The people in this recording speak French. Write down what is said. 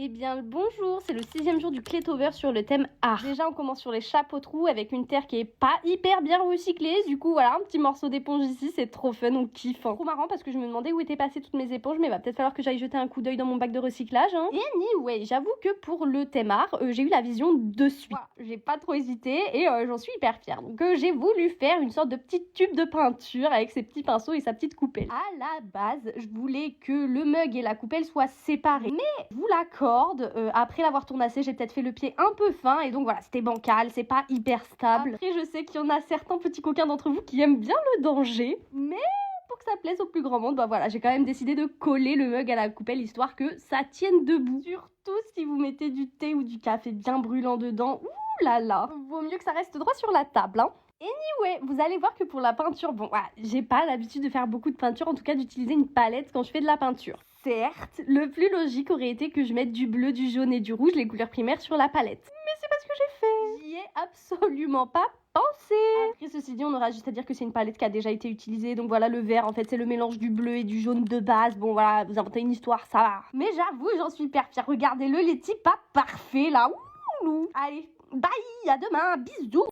Eh bien, bonjour, c'est le 6e jour du Clétover sur le thème art. Déjà, on commence sur les chapeaux de roue avec une terre qui est pas hyper bien recyclée. Du coup, voilà, un petit morceau d'éponge ici, c'est trop fun, on kiffe. Trop marrant parce que je me demandais où étaient passées toutes mes éponges, mais va peut-être falloir que j'aille jeter un coup d'œil dans mon bac de recyclage. Et anyway, j'avoue que pour le thème art, j'ai eu la vision de suite. Voilà, j'ai pas trop hésité et j'en suis hyper fière. Donc, j'ai voulu faire une sorte de petit tube de peinture avec ses petits pinceaux et sa petite coupelle. À la base, je voulais que le mug et la coupelle soient séparés. Mais vous l'accorde, après l'avoir tournassé, j'ai peut-être fait le pied un peu fin et donc voilà, c'était bancal, c'est pas hyper stable. Après, je sais qu'il y en a certains petits coquins d'entre vous qui aiment bien le danger, mais pour que ça plaise au plus grand monde, bah voilà, j'ai quand même décidé de coller le mug à la coupelle histoire que ça tienne debout. Surtout si vous mettez du thé ou du café bien brûlant dedans, ouh là là, vaut mieux que ça reste droit sur la table, hein. Anyway, vous allez voir que pour la peinture, bon, voilà, j'ai pas l'habitude de faire beaucoup de peinture, en tout cas d'utiliser une palette quand je fais de la peinture. Certes, le plus logique aurait été que je mette du bleu, du jaune et du rouge, les couleurs primaires, sur la palette. Mais c'est pas ce que j'ai fait. J'y ai absolument pas pensé. Après, ceci dit, on aura juste à dire que c'est une palette qui a déjà été utilisée. Donc voilà, le vert, en fait, c'est le mélange du bleu et du jaune de base. Bon, voilà, vous inventez une histoire, ça va. Mais j'avoue, j'en suis hyper fière. Regardez-le, les petits pas parfaits, là. Ouh. Allez, bye, à demain, bisous.